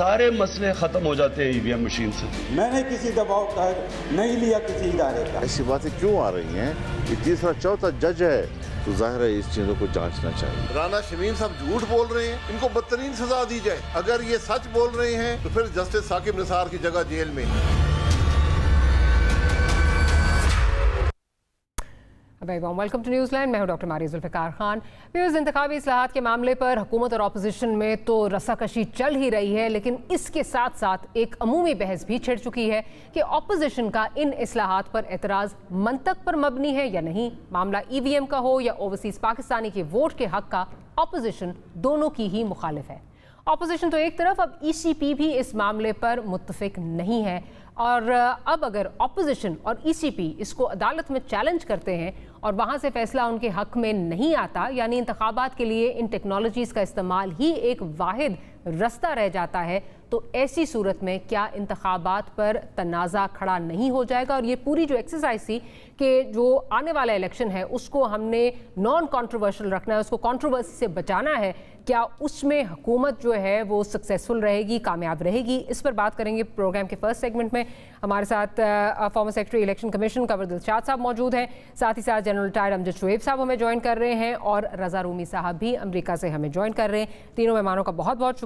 सारे मसले ख़त्म हो जाते हैं ईवीएम मशीन से। मैंने किसी दबाव का नहीं लिया किसी इदारे का। ऐसी बातें क्यों आ रही हैं? ये तीसरा चौथा जज है, तो जाहिर है इस चीज़ों को जांचना चाहिए। राना शमीम साहब झूठ बोल रहे हैं, इनको बदतरीन सजा दी जाए। अगर ये सच बोल रहे हैं तो फिर जस्टिस साकिब निसार की जगह जेल में। Welcome to Newsland. मैं हूं डॉक्टर मारिया जुल्फ़िकार खान। व्यूअर्स, इंतखाबी इस्लाहात के मामले पर हुकूमत और अपोजिशन में तो रस्साकशी चल ही रही है, लेकिन इसके साथ साथ एक अमूमी बहस भी छिड़ चुकी है कि अपोजिशन का इन इस्लाहात पर एतराज़ मंतक पर मबनी है या नहीं। मामला ईवीएम का हो या ओवरसीज़ पाकिस्तानी के वोट के हक का, अपोजिशन दोनों की ही मुखालिफ है। अपोजिशन तो एक तरफ, अब ईसीपी भी इस मामले पर मुत्तफिक नहीं है। और अब अगर अपोजिशन और ईसीपी इसको अदालत में चैलेंज करते हैं और वहाँ से फैसला उनके हक में नहीं आता, यानी इंतखाबात के लिए इन टेक्नोलॉजीज़ का इस्तेमाल ही एक वाहिद रास्ता रह जाता है, तो ऐसी सूरत में क्या इंतखाबात पर तनाज़ा खड़ा नहीं हो जाएगा? और ये पूरी जो एक्सरसाइज थी कि जो आने वाला इलेक्शन है उसको हमने नॉन कॉन्ट्रोवर्शियल रखना है, उसको कॉन्ट्रोवर्सी से बचाना है, क्या उसमें हुकूमत जो है वो सक्सेसफुल रहेगी, कामयाब रहेगी? इस पर बात करेंगे प्रोग्राम के फर्स्ट सेगमेंट में। हमारे साथ former secretary election commission Kanwar Dilshad साहब मौजूद हैं, साथ ही साथ जनरल रिटायर्ड अमजद शुएब साहब हमें ज्वाइन कर रहे हैं और रज़ा रूमी साहब भी अमेरिका से हमें ज्वाइन कर रहे हैं। तीनों मेहमानों का बहुत बहुत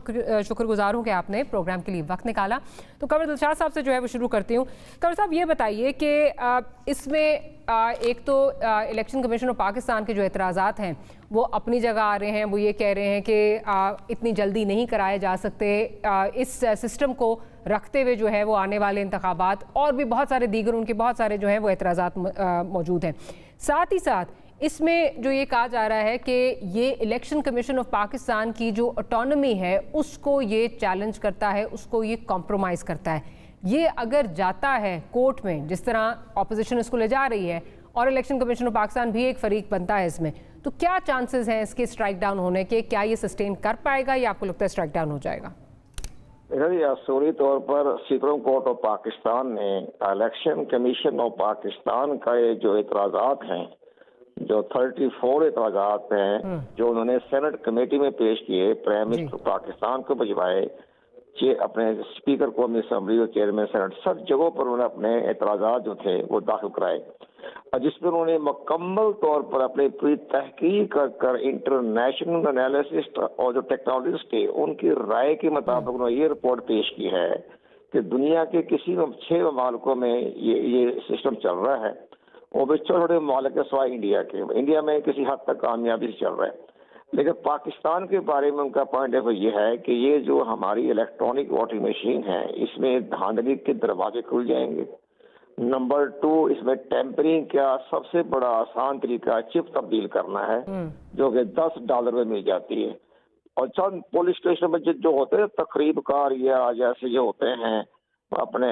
शुक्रगुजार हूँ कि आपने प्रोग्राम के लिए वक्त निकाला। तो कंवर दिलशाद साहब से जो है वो शुरू करती हूँ। कंवर साहब, ये बताइए कि इसमें एक तो इलेक्शन कमीशन ऑफ पाकिस्तान के जो एतराज़ात हैं वो अपनी जगह आ रहे हैं। वो ये कह रहे हैं कि इतनी जल्दी नहीं कराए जा सकते। इस सिस्टम को रखते हुए जो है वो आने वाले इंतखाबात और भी बहुत सारे दीगर उनके बहुत सारे जो हैं वो एतराज़ात मौजूद हैं। साथ ही साथ इसमें जो ये कहा जा रहा है कि ये इलेक्शन कमीशन ऑफ पाकिस्तान की जो ऑटोनॉमी है उसको ये चैलेंज करता है, उसको ये कॉम्प्रोमाइज़ करता है। ये अगर जाता है कोर्ट में, जिस तरह अपोजिशन इसको ले जा रही है और इलेक्शन कमीशन ऑफ पाकिस्तान भी एक फरीक बनता है इसमें, तो क्या चांसेस हैं इसके स्ट्राइक डाउन होने के? क्या ये सस्टेन कर पाएगा या आपको लगता है स्ट्राइक डाउन हो जाएगा? असूली तौर पर सुप्रीम कोर्ट ऑफ पाकिस्तान ने इलेक्शन कमीशन ऑफ पाकिस्तान का ये जो एतराज़ात हैं, जो 34 एतराज़ात हैं जो उन्होंने सेनेट कमेटी में पेश किए, प्राइम मिनिस्टर पाकिस्तान को भिजवाए, अपने स्पीकर को अपनी असम्बली और चेयरमैन सेनेट, सब जगहों पर उन्होंने अपने एतराज़ात जो थे वो दाखिल कराए, और जिसमें उन्होंने मुकम्मल तौर पर अपनी पूरी तहकीक कर इंटरनेशनल एनालिसिस्ट और जो टेक्नोलॉजिस्ट थे उनकी राय के मुताबिक उन्होंने ये रिपोर्ट पेश की है कि दुनिया के किसी 6 ममालिकों में ये सिस्टम चल रहा है, और भी छोटे छोटे ममालिक के सिवाय इंडिया में किसी हद तक कामयाबी से चल रहा है। लेकिन पाकिस्तान के बारे में उनका पॉइंट ऑफ व्यू ये है कि ये जो हमारी इलेक्ट्रॉनिक वोटिंग मशीन है इसमें धांधली के दरवाजे खुल जाएंगे। नंबर 2, इसमें टेम्परिंग का सबसे बड़ा आसान तरीका चिप तब्दील करना है, जो कि $10 में मिल जाती है। और चंद पुलिस स्टेशन में जो होते हैं तकरीब कार या जैसे जो होते हैं अपने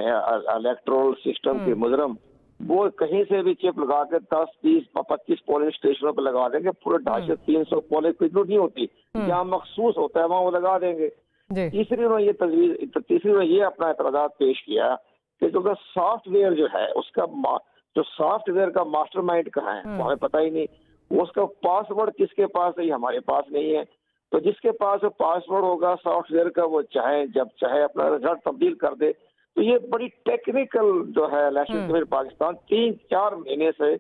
इलेक्ट्रोल सिस्टम के मुजरम, वो कहीं से भी चिप लगा के 10, 20, 25 पोलिंग स्टेशनों पर लगा देंगे। पूरे 250, 300 पोलिंग की जरूरत नहीं होती, जहाँ मखसूस होता है वहाँ वो लगा देंगे। तीसरी ये अपना एतराज़ात पेश किया कि जो सॉफ्टवेयर जो है उसका जो सॉफ्टवेयर का मास्टरमाइंड कहाँ है वो हमें पता ही नहीं, उसका पासवर्ड किसके पास है, हमारे पास नहीं है। तो जिसके पास पासवर्ड होगा सॉफ्टवेयर का, वो चाहे जब चाहे अपना रिजल्ट तब्दील कर दे। तो ये बड़ी टेक्निकल जो है इलेक्शन कमीशन पाकिस्तान 3-4 महीने से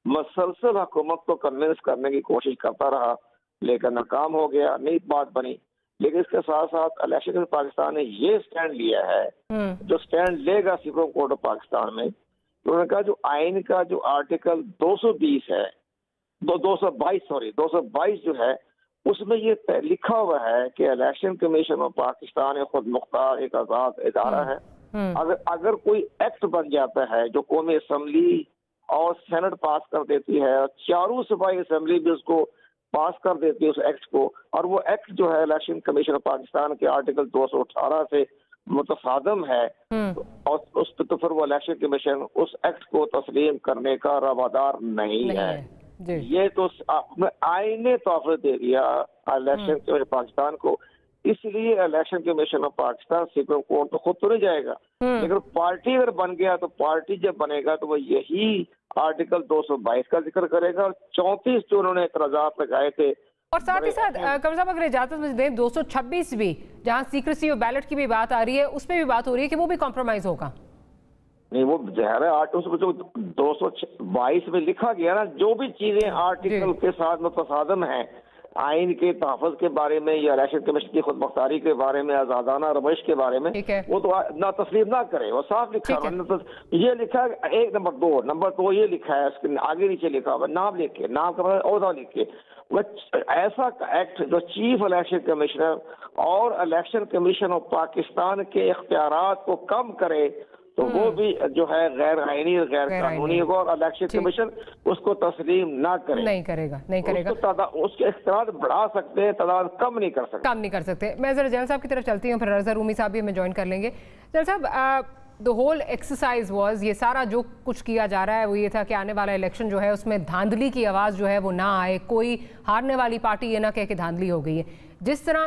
मसलसल हुकूमत को कन्विंस करने की कोशिश करता रहा, लेकिन नाकाम हो गया, नई बात बनी। लेकिन इसके साथ साथ इलेक्शन कमीशन पाकिस्तान ने ये स्टैंड लिया है, जो स्टैंड लेगा सुप्रीम कोर्ट ऑफ पाकिस्तान में, तो उन्होंने कहा जो आइन का जो आर्टिकल 220 है, 222 जो है, उसमें ये लिखा हुआ है कि इलेक्शन कमीशन ऑफ पाकिस्तान खुद मुख्तार एक आजाद इदारा है। अगर कोई एक्ट बन जाता है जो कौमी असम्बली और सेनेट पास कर देती है और चारों सूबाई असम्बली भी उसको पास कर देती है उस एक्ट को, और वो एक्ट जो है इलेक्शन कमीशन ऑफ पाकिस्तान के आर्टिकल 218 से मुतसादम है, और उस पर तो फिर वो इलेक्शन कमीशन उस एक्ट को तस्लीम करने का रवादार नहीं है। ये तो आईने तोहफा दे दिया इलेक्शन कमीशन पाकिस्तान को। इसलिए election commission of Pakistan supreme court तो खुद तो नहीं जाएगा, लेकिन पार्टी अगर बन गया तो पार्टी जब बनेगा तो वो यही आर्टिकल 222 का जिक्र करेगा, और 34 जो उन्होंने एतराज़ात लगाए थे और साथ ही साथ कमर साहब अगर इजाजत मुझे दें, 226 भी जहां सीक्रेसी और बैलेट की भी बात आ रही है, उसमें भी बात हो रही है कि वो भी कॉम्प्रोमाइज होगा। नहीं, वो ज़ाहिर है उसमें जो 222 में लिखा गया ना, जो भी चीजें आर्टिकल के साथ मुतसादम है, आइन के तहफ़्फ़ुज़ के बारे में या इलेक्शन कमीशन की खुद मुख्तारी के बारे में, आज़ादाना रवैश के बारे में, वो तो ना तस्लीम ना करे, वो साफ लिखा है। तो ये लिखा है 1 नंबर 2 ये लिखा है, इसके आगे नीचे लिखा हुआ नाम लिख के, नाम का मतलब ओहदा लिख के, ऐसा एक्ट जो चीफ इलेक्शन कमिश्नर और इलेक्शन कमीशन ऑफ पाकिस्तान के इख्तियारात को कम करे, तो वो भी जो है गैर आईनी और गैर कानूनी होगा, और इलेक्शन कमीशन उसको तस्लीम ना करे, नहीं करेगा। उसके इख्तियार बढ़ा सकते हैं, तादाद कम नहीं कर सकते। मैं जरा जनरल साहब की तरफ चलती हूँ, फिर रज़ा रूमी साहब भी हमें ज्वाइन कर लेंगे। जनरल साहब, द होल एक्सरसाइज वाज, ये सारा जो कुछ किया जा रहा है वो ये था कि आने वाला इलेक्शन जो है उसमें धांधली की आवाज़ जो है वो ना आए, कोई हारने वाली पार्टी ये ना कहे कि धांधली हो गई है। जिस तरह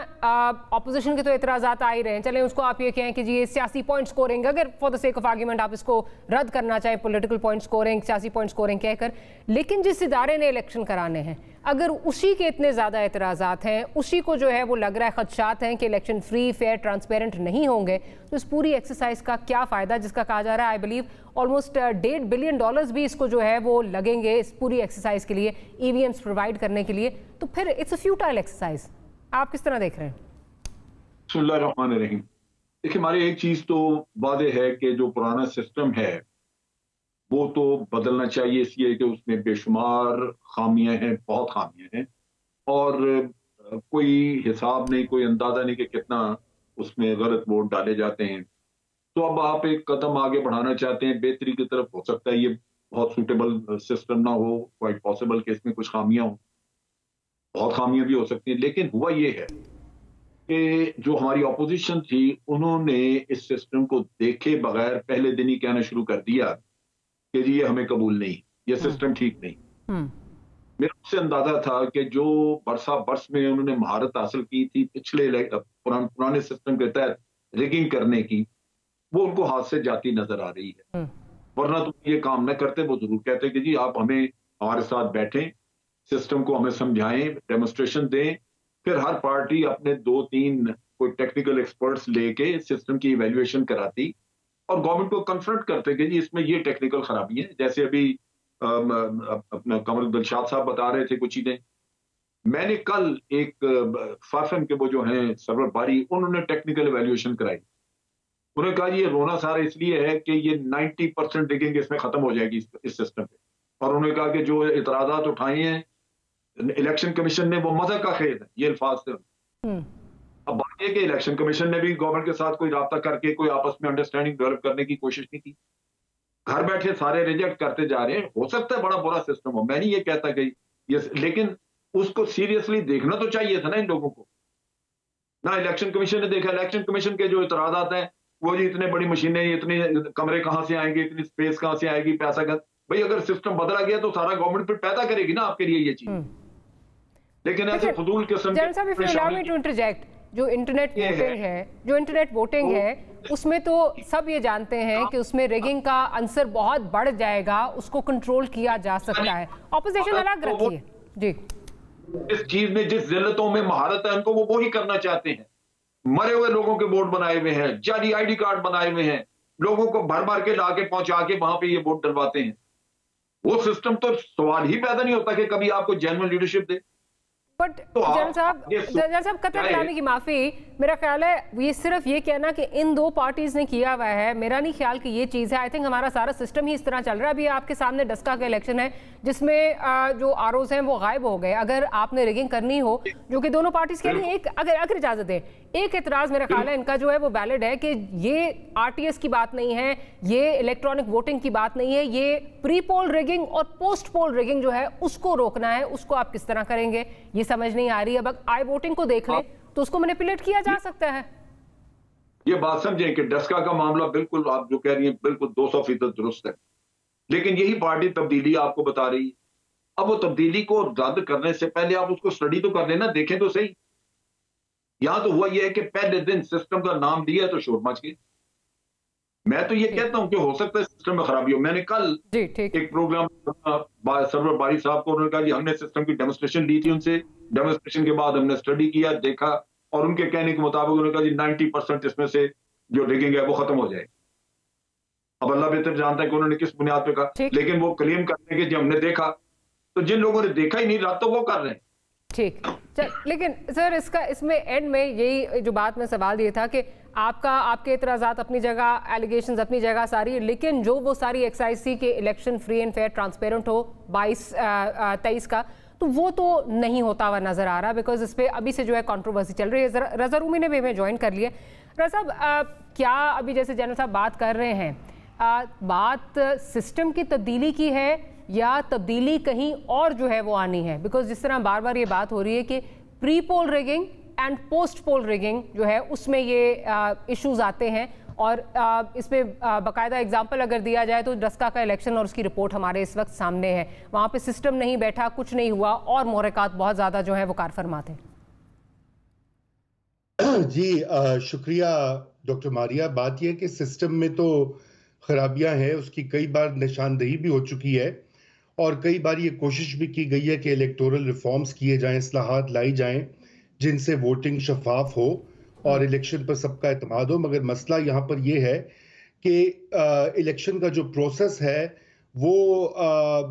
ऑपोजिशन के तो एतराज़ात आ ही रहे हैं, चलें उसको आप ये कहें कि जी ये सियासी पॉइंट स्कोरिंग, अगर for the sake of argument आप इसको रद्द करना चाहें, पॉलिटिकल पॉइंट स्कोरिंग, सियासी पॉइंट स्कोरिंग कहकर, लेकिन जिस इदारे ने इलेक्शन कराने हैं अगर उसी के इतने ज़्यादा एतराज़ात हैं, उसी को जो है वो लग रहा है खदशात हैं कि इलेक्शन फ्री फेयर ट्रांसपेरेंट नहीं होंगे, तो इस पूरी एक्सरसाइज का क्या फ़ायदा, जिसका कहा जा रहा है आई बिलीव ऑलमोस्ट $1.5 बिलियन भी इसको जो है वो लगेंगे इस पूरी एक्सरसाइज के लिए, EVMs प्रोवाइड करने के लिए, तो फिर इट्स अ फ्यूटाइल एक्सरसाइज। आप किस तरह देख रहे हैं? बिस्मिल्लाहिर्रहमानिर्रहीम। देखिए, हमारी एक चीज तो वादे है कि जो पुराना सिस्टम है वो तो बदलना चाहिए, इसलिए कि उसमें बेशुमार खामियां हैं, बहुत खामियां हैं, और कोई हिसाब नहीं, कोई अंदाजा नहीं कि कितना उसमें गलत वोट डाले जाते हैं। तो अब आप एक कदम आगे बढ़ाना चाहते हैं बेहतरी की तरफ। हो सकता है ये बहुत सूटेबल सिस्टम ना हो, क्वाइट पॉसिबल कि इसमें कुछ खामियां हो, बहुत खामियां भी हो सकती हैं, लेकिन हुआ ये है कि जो हमारी ऑपोजिशन थी उन्होंने इस सिस्टम को देखे बगैर पहले दिन ही कहना शुरू कर दिया कि जी ये हमें कबूल नहीं, ये सिस्टम ठीक नहीं। मेरा उससे अंदाजा था कि जो बरस में उन्होंने महारत हासिल की थी पिछले पुराने सिस्टम के तहत रिगिंग करने की, वो उनको हाथ से जाती नजर आ रही है। वरना तो ये काम न करते, वो जरूर कहते कि जी आप हमारे साथ बैठें, सिस्टम को हमें समझाएं, डेमोन्स्ट्रेशन दें, फिर हर पार्टी अपने 2-3 कोई टेक्निकल एक्सपर्ट्स लेके सिस्टम की इवैल्यूएशन कराती और गवर्नमेंट को कन्फ्रंट करते कि जी इसमें ये टेक्निकल खराबी है। जैसे अभी अपना कमर दिलशाद साहब बता रहे थे कुछ चीजें, मैंने कल एक फाफम के वो जो हैं सरवर बारी, उन्होंने टेक्निकल इवैल्यूएशन कराई। उन्होंने कहा ये रोना सारा इसलिए है कि ये 90% डिगिंग इसमें खत्म हो जाएगी इस सिस्टम पे, और उन्होंने कहा कि जो इतराजात उठाए हैं इलेक्शन कमीशन ने वो मजा का खेल है, ये अल्फाज थे। अब बात यह कि इलेक्शन कमीशन ने भी गवर्नमेंट के साथ कोई राब्ता करके कोई आपस में अंडरस्टैंडिंग डेवलप करने की कोशिश नहीं की, घर बैठे सारे रिजेक्ट करते जा रहे हैं। हो सकता है बड़ा बुरा सिस्टम हो, मैं नहीं ये कहता कि ये, लेकिन उसको सीरियसली देखना तो चाहिए था ना इन लोगों को। ना इलेक्शन कमीशन ने देखा, इलेक्शन कमीशन के जो इतराजात हैं वो जी इतने बड़ी मशीनें, इतने कमरे कहां से आएंगे, इतनी स्पेस कहां से आएगी, पैसा का, भाई अगर सिस्टम बदला गया तो सारा गवर्नमेंट फिर पैदा करेगी ना आपके लिए ये चीज। लेकिन ऐसे फजूल किस्म के जो इंटरनेट वोटिंग है उसमें तो सब ये जानते हैं कि उसमें रिगिंग का आंसर बहुत बढ़ जाएगा, उसको कंट्रोल किया जा सकता है। ऑपोजिशन अलग रखिए जी, इस चीज में जिस जिल्लतों में महारत है उनको वो ही करना चाहते हैं। मरे हुए लोगों के वोट बनाए हुए हैं, जाली ID कार्ड बनाए हुए हैं, लोगों को भर भर के लाके पहुंचा के वहां पे ये वोट डलवाते हैं। वो सिस्टम तो सवाल ही पैदा नहीं होता कि कभी आपको genuine leadership they. But general साहब कतई कलामी की माफी, मेरा ख्याल है ये सिर्फ ये कहना कि इन 2 पार्टीज ने किया हुआ है, मेरा नहीं ख्याल कि ये चीज़ है। आई थिंक हमारा सारा सिस्टम ही इस तरह चल रहा है। अभी आपके सामने डस्का का इलेक्शन है जिसमें जो ROs हैं वो गायब हो गए। अगर आपने रिगिंग करनी हो, जो कि दोनों पार्टीज कह रही हैं, एक अगर इजाजत है, एक एतराज मेरा ख्याल है इनका जो है वो वैलिड है कि ये RTS की बात नहीं है, ये इलेक्ट्रॉनिक वोटिंग की बात नहीं है, ये प्री पोल रिगिंग और पोस्ट पोल रिगिंग जो है उसको रोकना है। उसको आप किस तरह करेंगे ये समझ नहीं आ रही है। अब आई वोटिंग को देख लें तो उसको मैनिपुलेट किया जा सकता है। ये बात समझें कि डस्का का मामला बिल्कुल आप जो कह रही हैं बिल्कुल 200% दुरुस्त है, लेकिन यही पार्टी तब्दीली आपको बता रही है। अब वो तब्दीली को रद्द करने से पहले आप उसको स्टडी तो कर लेना, देखें तो सही। यहां तो हुआ यह है कि पहले दिन सिस्टम का नाम दिया तो शोर मच गया। میں تو یہ کہتا ہوں کہ ہو سکتا ہے سسٹم میں خرابی ہو. میں نے کل ایک پروگرام سرور باری صاحب کو انہوں نے کہا جی ہم نے سسٹم کی ڈیمونسٹریشن لی تھی ان سے, ڈیمونسٹریشن کے بعد ہم نے اسٹڈی کیا, دیکھا, اور ان کے کہنے کے مطابق انہوں نے کہا جی 90% اس میں سے جو ریگنگ ہے وہ ختم ہو جائے. اب اللہ بہتر جانتا ہے کہ انہوں نے کس بنیاد پہ کہا, لیکن وہ کلیم کرتے ہیں کہ جی ہم نے دیکھا. تو جن لوگوں نے دیکھا ہی نہیں رات تو وہ کر رہے ہیں. ٹھیک, لیکن سر اس میں اینڈ میں یہی جو بات میں سوال یہ تھا کہ آپ کے اعتراضات اپنی جگہ, ایلیگیشنز اپنی جگہ ساری, لیکن جو وہ ساری ایکس آئی سی کے election free and fair transparent ہو 22-23 کا, تو وہ تو نہیں ہوتا ہوا نظر آ رہا, بیکاز اس پہ ابھی سے جو ہے کنٹروورسی چل رہی ہے. رضا رومی نے بھی ہمیں جوائن کر لیا. رضا صاحب, کیا ابھی جیسے جنرل صاحب بات کر رہے ہیں, بات سسٹم کی تبدیلی کی ہے یا تبدیلی کہیں اور جو ہے وہ آنی ہے؟ بیکاز جس طرح بار بار یہ بات ہو رہی ہے کہ pre poll rigging and post poll rigging جو ہے اس میں یہ ایشوز آتے ہیں, اور اس پہ باقاعدہ اگزامپل اگر دیا جائے تو رسکا کا الیکشن اور اس کی رپورٹ ہمارے اس وقت سامنے ہے. وہاں پہ سسٹم نہیں بیٹھا, کچھ نہیں ہوا, اور محرکات بہت زیادہ جو ہیں وہ کار فرما تھے. جی شکریہ ڈاکٹر ماریا. بات یہ ہے کہ سسٹم میں تو خرابیاں ہیں, اس کی کئی بار نشاندہی بھی ہو چکی ہے, اور کئی بار یہ کوشش بھی کی گئی ہے کہ الیکٹورل ریفارمز کیے جائیں, اصلاحات لائی جائیں جن سے ووٹنگ شفاف ہو اور الیکشن پر سب کا اعتماد ہو. مگر مسئلہ یہاں پر یہ ہے کہ الیکشن کا جو پروسیس ہے وہ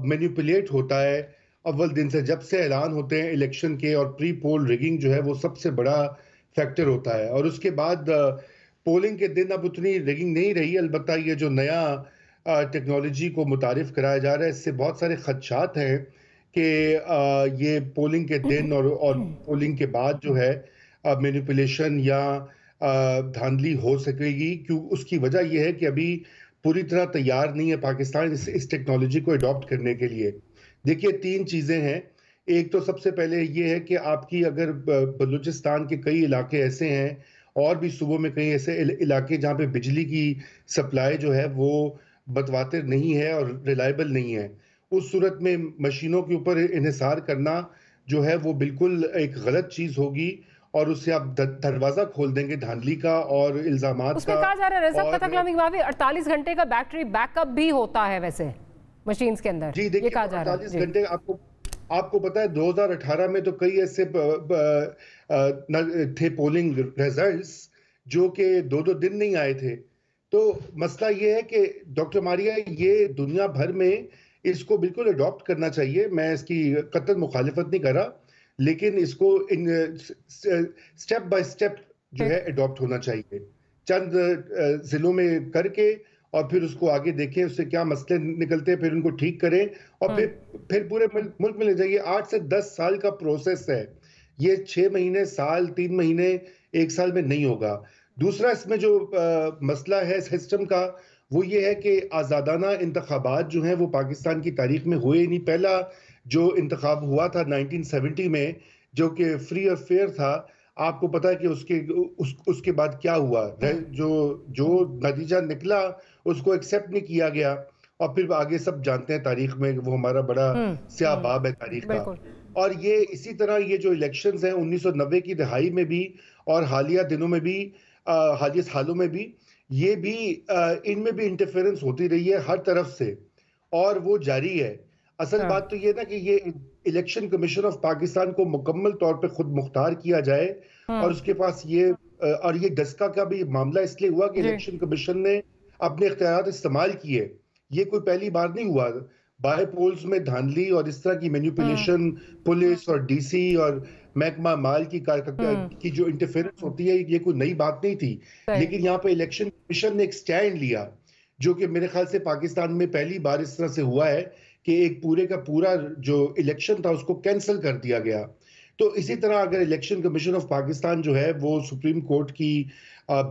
مینیپولیٹ ہوتا ہے اول دن سے. جب سے اعلان ہوتے ہیں الیکشن کے, اور پری پول ریگنگ جو ہے وہ سب سے بڑا فیکٹر ہوتا ہے, اور اس کے بعد پولنگ کے دن اب اتنی ریگنگ نہیں رہی. البتہ یہ جو نیا ٹیکنالوجی کو متعارف کرایا جا رہا ہے, اس سے بہت سارے خدشات ہیں کہ یہ پولنگ کے دن اور پولنگ کے بعد جو ہے مینیپولیشن یا دھاندلی ہو سکے گی. کیوں؟ اس کی وجہ یہ ہے کہ ابھی پوری طرح تیار نہیں ہے پاکستان اس ٹیکنالوجی کو اڈاپٹ کرنے کے لیے. دیکھیے 3 چیزیں ہیں. ایک تو سب سے پہلے یہ ہے کہ آپ کی اگر بلوچستان کے کئی علاقے ایسے ہیں, اور بھی صوبوں میں کئی ایسے علاقے جہاں پہ بجلی کی سپلائی جو ہے وہ متواتر نہیں ہے اور ریلائبل نہیں ہے, اس صورت میں مشینوں کے اوپر انحصار کرنا جو ہے وہ بالکل ایک غلط چیز ہوگی, اور اس سے آپ دروازہ کھول دیں گے دھاندلی کا اور الزامات کا. اس میں کہا جا رہا ہے رضا پتہ کلامی بابی 48 گھنٹے کا بیٹری بیک اپ بھی ہوتا ہے ویسے مشینز کے اندر. جی دیکھیے 48 گھنٹے آپ کو پتا ہے 2018 میں تو کئی ایسے تھے پولنگ ریزلٹس جو کہ 2 دن نہیں آئے تھے. تو مسئلہ یہ ہے کہ ڈاکٹر ماریا یہ دنیا بھر میں اس کو بالکل اڈاپٹ کرنا چاہیے. میں اس کی قطعاً مخالفت نہیں کر رہا, لیکن اس کو سٹیپ بائی سٹیپ جو ہے اڈاپٹ ہونا چاہیے. چند ضلعوں میں کر کے اور پھر اس کو آگے دیکھیں اس سے کیا مسئلے نکلتے ہیں, پھر ان کو ٹھیک کریں, اور پھر پورے ملک میں لے جائیے. 8 سے 10 سال کا پروسیس ہے یہ. 6 مہینے, سال, 3 مہینے, 1 سال میں نہیں ہوگا. دوسرا اس میں جو مسئلہ ہے سسٹم کا وہ یہ ہے کہ آزادانہ انتخابات جو ہیں وہ پاکستان کی تاریخ میں ہوئے نہیں. پہلا جو انتخاب ہوا تھا 1970 میں جو کہ فری اور فیئر تھا, آپ کو پتا ہے کہ اس کے بعد کیا ہوا, جو نتیجہ نکلا اس کو ایکسیپٹ نہیں کیا گیا, اور پھر آگے سب جانتے ہیں تاریخ میں وہ ہمارا بڑا سیاہ باب ہے تاریخ کا. اور یہ اسی طرح یہ جو الیکشنز ہیں 1990 کی دہائی میں بھی اور حالیہ دنوں میں بھی, حالیہ سالوں میں بھی, یہ بھی ان میں بھی انٹرفیرنس ہوتی رہی ہے ہر طرف سے, اور وہ جاری ہے. اصل بات تو یہ نا کہ یہ الیکشن کمیشن آف پاکستان کو مکمل طور پہ خود مختار کیا جائے, اور اس کے پاس یہ ڈسکا کا بھی معاملہ اس لیے ہوا کہ الیکشن کمیشن نے اپنے اختیارات استعمال کیے. یہ کوئی پہلی بار نہیں ہوا. بائی پولز میں دھاندلی اور اس طرح کی مینیپولیشن پولیس اور ڈی سی اور محکمہ مال کی جو انٹرفیرنس ہوتی ہے یہ کوئی نئی بات نہیں تھی. لیکن یہاں پہ الیکشن کمیشن نے ایک سٹینڈ لیا جو کہ میرے خیال سے پاکستان میں پہلی بار اس طرح سے ہوا ہے کہ ایک پورے کا پورا جو الیکشن تھا اس کو کینسل کر دیا گیا. تو اسی طرح اگر الیکشن کمیشن آف پاکستان جو ہے وہ سپریم کورٹ کی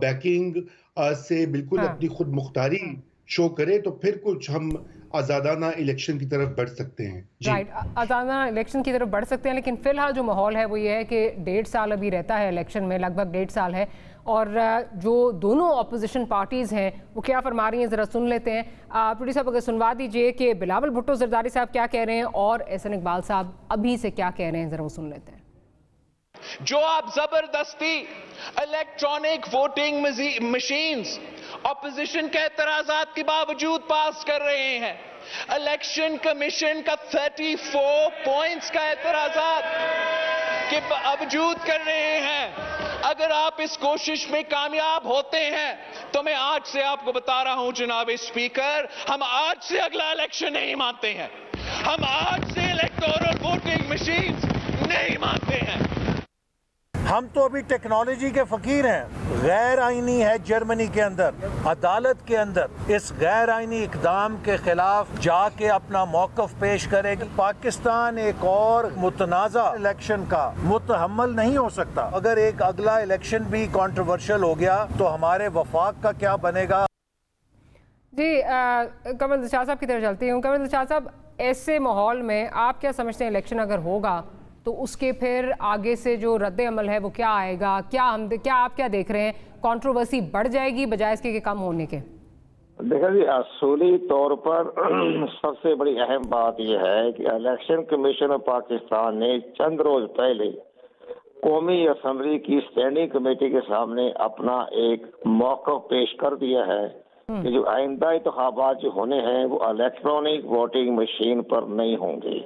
بیکنگ سے بالکل اپنی خود مختاری شو کرے تو پھر کچھ ہم آزادانہ الیکشن کی طرف بڑھ سکتے ہیں. رائٹ, آزادانہ الیکشن کی طرف بڑھ سکتے ہیں, لیکن فی الحال جو ماحول ہے وہ یہ ہے کہ 1.5 سال ابھی رہتا ہے الیکشن میں, لگ بھگ 1.5 سال ہے, اور جو دونوں اپوزیشن پارٹیز ہیں وہ کیا فرما رہی ہیں ذرا سن لیتے ہیں. پروڈیوسر صاحب اگر سنوا دیجئے کہ بلاول بھٹو زرداری صاحب کیا کہہ رہے ہیں اور احسن اقبال صاحب ابھی سے کیا کہہ رہے ہیں, ذرا وہ سن لیتے ہیں. جو آپ زبردستی الیکٹرانک ووٹنگ مشینز ऑपोजिशन के एतराजात के बावजूद पास कर रहे हैं। इलेक्शन कमीशन का 34 पॉइंट्स का एतराजात के बावजूद कर रहे हैं। अगर आप इस कोशिश में कामयाब होते हैं तो मैं आज से आपको बता रहा हूं जनाब स्पीकर, हम आज से अगला इलेक्शन नहीं मानते हैं। हम आज से इलेक्टोरल वोटिंग मशीन्स नहीं मानते हैं। हम तो अभी टेक्नोलॉजी के फकीर हैं। गैर आईनी है जर्मनी के अंदर, अदालत के अंदर इस गैर आईनी इकदाम के खिलाफ जाके अपना मौकफ पेश करेगी। पाकिस्तान एक और मुतनाज़ा इलेक्शन का मुतहम्मल नहीं हो सकता। अगर एक अगला इलेक्शन भी कंट्रोवर्शियल हो गया तो हमारे वफाक का क्या बनेगा। जी कमल दिलशाद साहब की तरफ चलती हूँ। कमल दिलशाद साहब, ऐसे माहौल में आप क्या समझते हैं, इलेक्शन अगर होगा तो उसके फिर आगे से जो रद्द अमल है वो क्या आएगा? क्या आप क्या देख रहे हैं, कंट्रोवर्सी बढ़ जाएगी बजाय इसके के कम होने के? देखा जी, असूली तौर पर सबसे बड़ी अहम बात यह है कि इलेक्शन कमीशन ऑफ पाकिस्तान ने चंद रोज पहले कौमी असम्बली की स्टैंडिंग कमेटी के सामने अपना एक मौक़िफ़ पेश कर दिया है कि जो आइंदा इंतखाबात जो होने हैं वो इलेक्ट्रॉनिक वोटिंग मशीन पर नहीं होंगे।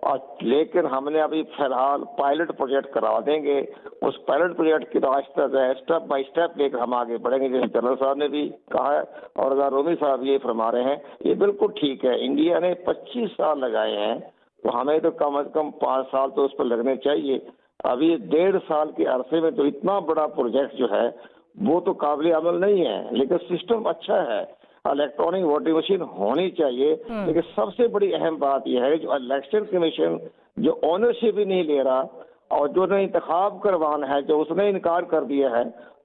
और लेकिन हमने अभी फिलहाल पायलट प्रोजेक्ट करवा देंगे। उस पायलट प्रोजेक्ट की रास्ता स्टेप बाय स्टेप लेकर हम आगे बढ़ेंगे, जैसे जनरल साहब ने भी कहा है और रूमी साहब ये फरमा रहे हैं। ये बिल्कुल ठीक है। इंडिया ने 25 साल लगाए हैं तो हमें तो कम से कम 5 साल तो उस पर लगने चाहिए। अभी 1.5 साल के अरसे में तो इतना बड़ा प्रोजेक्ट जो है वो तो काबिल अमल नहीं है, लेकिन सिस्टम अच्छा है। इलेक्ट्रॉनिक वोटिंग मशीन होनी चाहिए, लेकिन सबसे बड़ी अहम बात यह है जो इलेक्शन कमीशन जो ओनरशिप ही नहीं ले रहा और जो ने इंतखाब करवाना है जो उसने इनकार कर दिया है,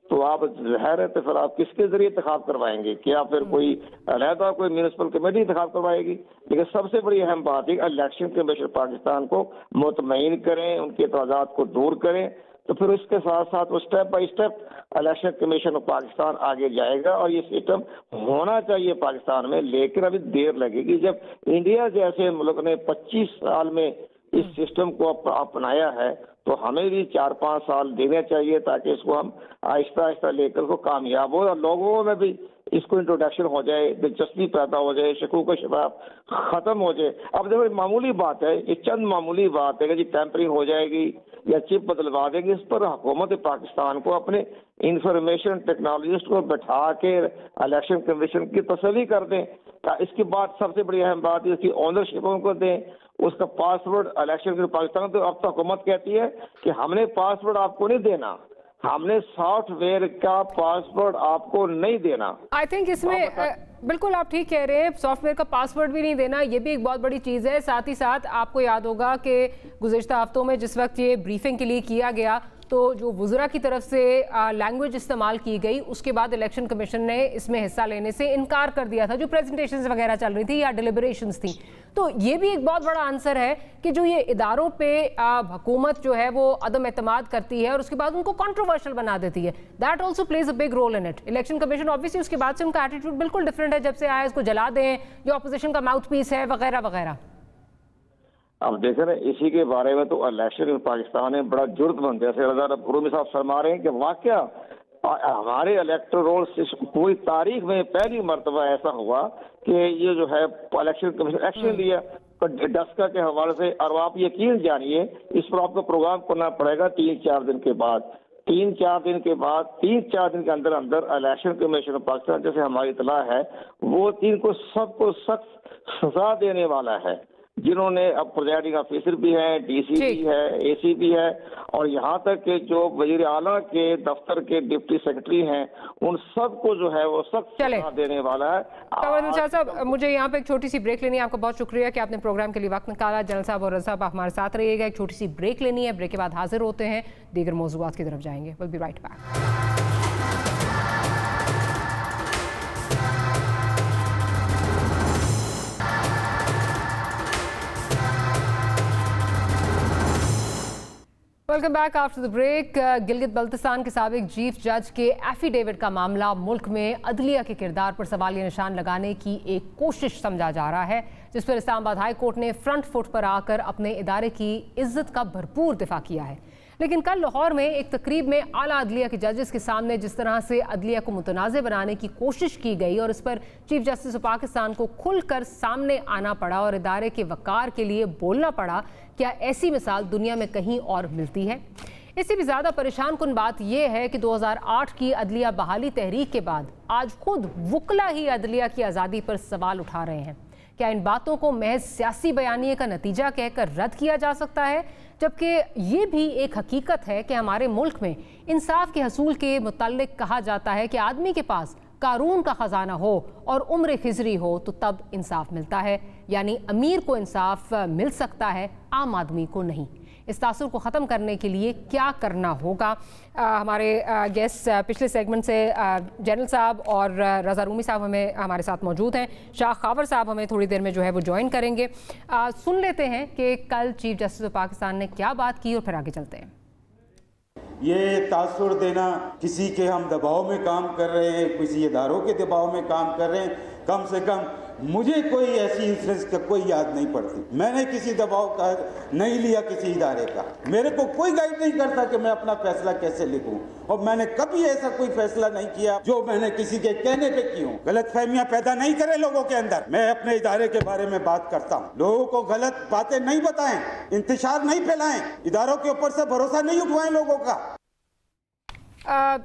तो आप ज़ाहिर है तो फिर आप किसके जरिए इंतखाब करवाएंगे? क्या फिर कोई अलहदा कोई म्यूनिसिपल कमेटी इंतखाब करवाएगी? लेकिन सबसे बड़ी अहम बात है इलेक्शन कमीशन पाकिस्तान को मुतमईन करें, उनके एतराज़ात को दूर करें, तो फिर उसके साथ साथ वो step by step election commission of Pakistan आगे जाएगा और ये सिस्टम होना चाहिए पाकिस्तान में। लेकिन अभी देर लगेगी। जब इंडिया जैसे मुल्क ने 25 साल में इस सिस्टम को अपनाया है तो हमें भी 4-5 साल देने चाहिए ताकि इसको हम आहिस्ता आहिस्ता लेकर को कामयाब हो और लोगों में भी इसको इंट्रोडक्शन हो जाए, दिलचस्पी पैदा हो जाए, शकूक शबाब खत्म हो जाए। अब देखो मामूली बात है, ये चंद मामूली बात है कि जी टेम्परिंग हो जाएगी या चिप बदलवा देंगे। इस पर हुकूमत पाकिस्तान को अपने इंफॉर्मेशन टेक्नोलॉजिस्ट को बैठा के इलेक्शन कमीशन की तसल्ली कर दें। इसके बाद सबसे बड़ी अहम बात है इसकी ओनरशिप उनको दें, उसका पासवर्ड इलेक्शन पाकिस्तान तो अब तो हुकूमत कहती है कि हमने पासवर्ड आपको नहीं देना, हमने सॉफ्टवेयर का पासवर्ड आपको नहीं देना। आई थिंक इसमें बिल्कुल आप ठीक कह रहे हैं, सॉफ्टवेयर का पासवर्ड भी नहीं देना, ये भी एक बहुत बड़ी चीज़ है। साथ ही साथ आपको याद होगा कि गुज़िश्ता हफ्तों में जिस वक्त ये ब्रीफिंग के लिए किया गया तो जो वज़रा की तरफ से लैंग्वेज इस्तेमाल की गई उसके बाद इलेक्शन कमीशन ने इसमें हिस्सा लेने से इनकार कर दिया था, जो प्रेजेंटेशंस वगैरह चल रही थी या डिलिबरेशंस थी। तो ये भी एक बहुत बड़ा आंसर है कि जो ये इदारों पे हुकूमत जो है वो अदम एतमाद करती है और उसके बाद उनको कंट्रोवर्शियल बना देती है। That also plays a big role in it. Election commission obviously उसके बाद से उनका एटीट्यूड बिल्कुल डिफरेंट है, जब से आया इसको जला दें, जो अपोजिशन का माउथ पीस है वगैरह वगैरह। अब देखें ना, इसी के बारे में तो इलेक्शन इन पाकिस्तान में बड़ा जुर्मंद है। जैसे रूमी साहब फरमा रहे हैं कि वाकया हमारे इलेक्टोरल पूरी तारीख में पहली मरतबा ऐसा हुआ कि ये जो है इलेक्शन कमीशन एक्शन लिया डस्का के हवाले से। और आप यकीन जानिए इस पर आपको प्रोग्राम करना पड़ेगा 3-4 दिन के बाद। 3-4 दिन के बाद 3-4 दिन के अंदर अंदर इलेक्शन कमीशन पाकिस्तान जैसे हमारी इतला है वो इनको सबको सख्त सजा देने वाला है। जिन्होंने अब प्रिजाइडिंग ऑफिसर भी है, डीसी भी है, एसी भी है और यहाँ तक के जो वजीर आला के दफ्तर के डिप्टी सेक्रेटरी हैं उन सबको जो है वो सख्त सजा देने वाला है। दिलशाद साहब, मुझे यहाँ पे एक छोटी सी ब्रेक लेनी है। आपका बहुत शुक्रिया कि आपने प्रोग्राम के लिए वक्त निकाला। जनरल साहब और रज़ा साहब हमारे साथ रहिएगा। एक छोटी सी ब्रेक लेनी है, ब्रेक के बाद हाजिर होते हैं, दीगर मौज़ूआत की तरफ जाएंगे। Will be right back. Welcome back after the break. Gilgit Baltistan के साबिक चीफ जज के एफिडेविट का मामला मुल्क में अदलिया के किरदार पर सवालिया निशान लगाने की एक कोशिश समझा जा रहा है, जिस पर इस्लामाबाद हाई कोर्ट ने फ्रंट फुट पर आकर अपने इदारे की इज्जत का भरपूर दिफा किया है। लेकिन कल लाहौर में एक तकरीब में आला अदलिया के जजेस के सामने जिस तरह से अदलिया को मुतनाज़ बनाने की कोशिश की गई और इस पर चीफ जस्टिस ऑफ पाकिस्तान को खुलकर सामने आना पड़ा और इदारे के वक़ार के लिए बोलना पड़ा, क्या ऐसी मिसाल दुनिया में कहीं और मिलती है? इससे भी ज़्यादा परेशान कुन बात यह है कि 2008 की अदलिया बहाली तहरीक के बाद आज खुद वुकला ही अदलिया की आज़ादी पर सवाल उठा रहे हैं। क्या इन बातों को महज सियासी बयानिए का नतीजा कहकर रद्द किया जा सकता है? जबकि ये भी एक हकीकत है कि हमारे मुल्क में इंसाफ के हसूल के मुताल्लिक कहा जाता है कि आदमी के पास कारून का ख़जाना हो और उम्र खिजरी हो तो तब इंसाफ मिलता है, यानी अमीर को इंसाफ मिल सकता है, आम आदमी को नहीं। इस तासुर को ख़त्म करने के लिए क्या करना होगा? हमारे गेस्ट पिछले सेगमेंट से जनरल साहब और रज़ा रूमी साहब हमारे साथ मौजूद हैं। शाह खावर साहब हमें थोड़ी देर में जो है वो ज्वाइन करेंगे। सुन लेते हैं कि कल चीफ जस्टिस ऑफ पाकिस्तान ने क्या बात की और फिर आगे चलते हैं। ये तासुर देना किसी के हम दबाव में काम कर रहे हैं, किसी इदारों के दबाव में काम कर रहे हैं, कम से कम मुझे कोई ऐसी इंसिडेंस का कोई याद नहीं पड़ती। मैंने किसी दबाव का नहीं लिया किसी इदारे का, मेरे को कोई गाइड नहीं करता कि मैं अपना फैसला कैसे लिखूं, और मैंने कभी ऐसा कोई फैसला नहीं किया जो मैंने किसी के कहने पे की हूं। गलत फहमियां पैदा नहीं करें लोगों के अंदर। मैं अपने इदारे के बारे में बात करता हूं, लोगों को गलत बातें नहीं बताएं, इंतशार नहीं फैलाएं, इदारों के ऊपर से भरोसा नहीं उठवाएं लोगों का।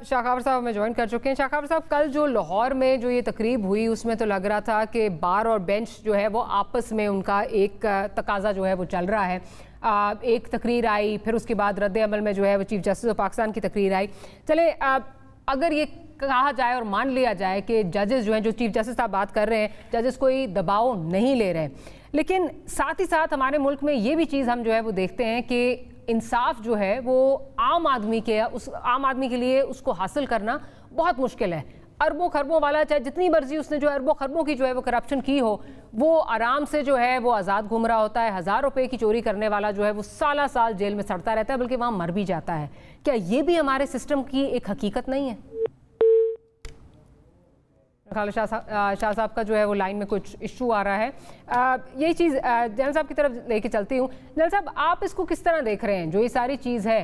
शाह खावर साहब हमें ज्वाइन कर चुके हैं। शाह खावर साहब, कल जो लाहौर में जो ये तकरीब हुई उसमें तो लग रहा था कि बार और बेंच जो है वो आपस में उनका एक तकाजा जो है वो चल रहा है। एक तकरीर आई, फिर उसके बाद रद्द अमल में जो है वो चीफ जस्टिस ऑफ पाकिस्तान की तकरीर आई। चले अगर ये कहा जाए और मान लिया जाए कि जजेस जो हैं, जो चीफ जस्टिस साहब बात कर रहे हैं, जजेस कोई दबाव नहीं ले रहे, लेकिन साथ ही साथ हमारे मुल्क में ये भी चीज़ हम जो है वो देखते हैं कि इंसाफ जो है वो आम आदमी के लिए उसको हासिल करना बहुत मुश्किल है। अरबों खरबों वाला, चाहे जितनी मर्जी उसने जो अरबों खरबों की जो है वो करप्शन की हो, वो आराम से जो है वो आज़ाद घूम रहा होता है। 1000 रुपए की चोरी करने वाला जो है वो साल साल जेल में सड़ता रहता है, बल्कि वहाँ मर भी जाता है। क्या ये भी हमारे सिस्टम की एक हकीकत नहीं है? शाह साहब का जो है वो लाइन में कुछ इशू आ रहा है। यही चीज़ जनरल साहब की तरफ लेके चलती हूँ। जनरल साहब, आप इसको किस तरह देख रहे हैं? जो ये सारी चीज़ है,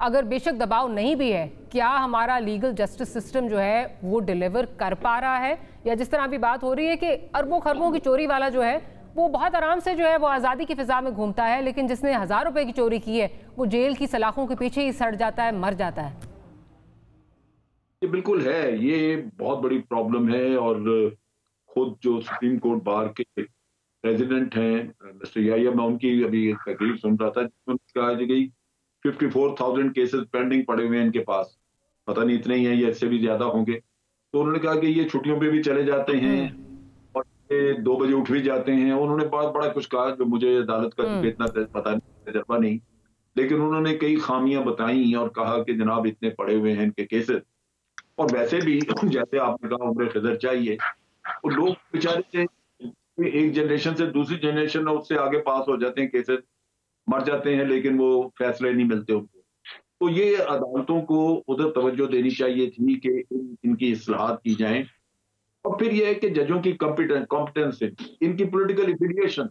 अगर बेशक दबाव नहीं भी है, क्या हमारा लीगल जस्टिस सिस्टम जो है वो डिलीवर कर पा रहा है? या जिस तरह अभी बात हो रही है कि अरबों खरबों की चोरी वाला जो है वो बहुत आराम से जो है वो आज़ादी की फ़िज़ा में घूमता है, लेकिन जिसने 1000 रुपए की चोरी की है वो जेल की सलाखों के पीछे ही सड़ जाता है, मर जाता है। ये बिल्कुल है, ये बहुत बड़ी प्रॉब्लम है। और खुद जो सुप्रीम कोर्ट बार के प्रेसिडेंट हैं मिस्टर याहिया, मैं उनकी अभी एक तकरीर सुन रहा था जिसमें कहा कि 54,000 केसेस पेंडिंग पड़े हुए हैं इनके पास, पता नहीं इतने ही हैं या इससे भी ज्यादा होंगे। तो उन्होंने कहा कि ये छुट्टियों पे भी चले जाते हैं और 2 बजे उठ भी जाते हैं। उन्होंने बहुत बड़ा कुछ कहा जो मुझे अदालत का इतना पता नहीं, तजर्बा नहीं, लेकिन उन्होंने कई खामियां बताई और कहा कि जनाब इतने पड़े हुए हैं इनके केसेस, और वैसे भी जैसे आपने कहा उम्र खिजर चाहिए, और लोग बेचारे से एक जनरेशन से दूसरी जनरेशन में उससे आगे पास हो जाते हैं, केसेस मर जाते हैं, लेकिन वो फैसले नहीं मिलते उनको। तो ये अदालतों को उधर तवज्जो देनी चाहिए थी कि इनकी इस्लाहात की जाएं। और फिर ये है कि जजों की कॉम्पिटेंस, इनकी पॉलिटिकल एफिलिएशन,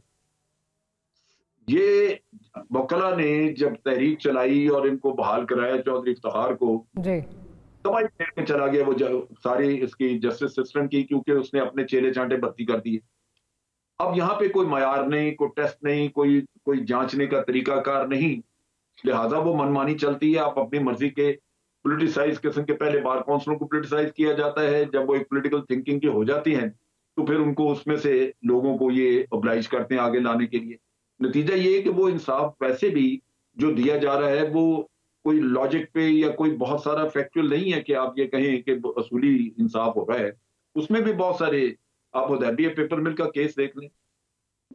ये वकला ने जब तहरीक चलाई और इनको बहाल कराया चौधरी इफ्तिखार को, तबाही में चला गया वो सारी इसकी जस्टिस सिस्टम की, क्योंकि उसने अपने चेले चांटे बत्ती कर दिए। अब यहाँ पे कोई मयार नहीं, कोई टेस्ट नहीं, कोई जांचने का तरीकाकार नहीं, लिहाजा वो मनमानी चलती है। आप अपनी मर्जी के पोलिटिसाइज किस्म के, पहले बार काउंसिलों को पोलिटिसाइज किया जाता है, जब वो एक पोलिटिकल थिंकिंग की हो जाती है तो फिर उनको उसमें से लोगों को ये ऑब्लाइज करते हैं आगे लाने के लिए। नतीजा ये है कि वो इंसाफ वैसे भी जो दिया जा रहा है वो कोई लॉजिक पे या कोई बहुत सारा फैक्चुअल नहीं है कि आप ये कहें कि असूली इंसाफ हो रहा है। उसमें भी बहुत सारे, आप हुदैबिया पेपर मिल का केस देख लें,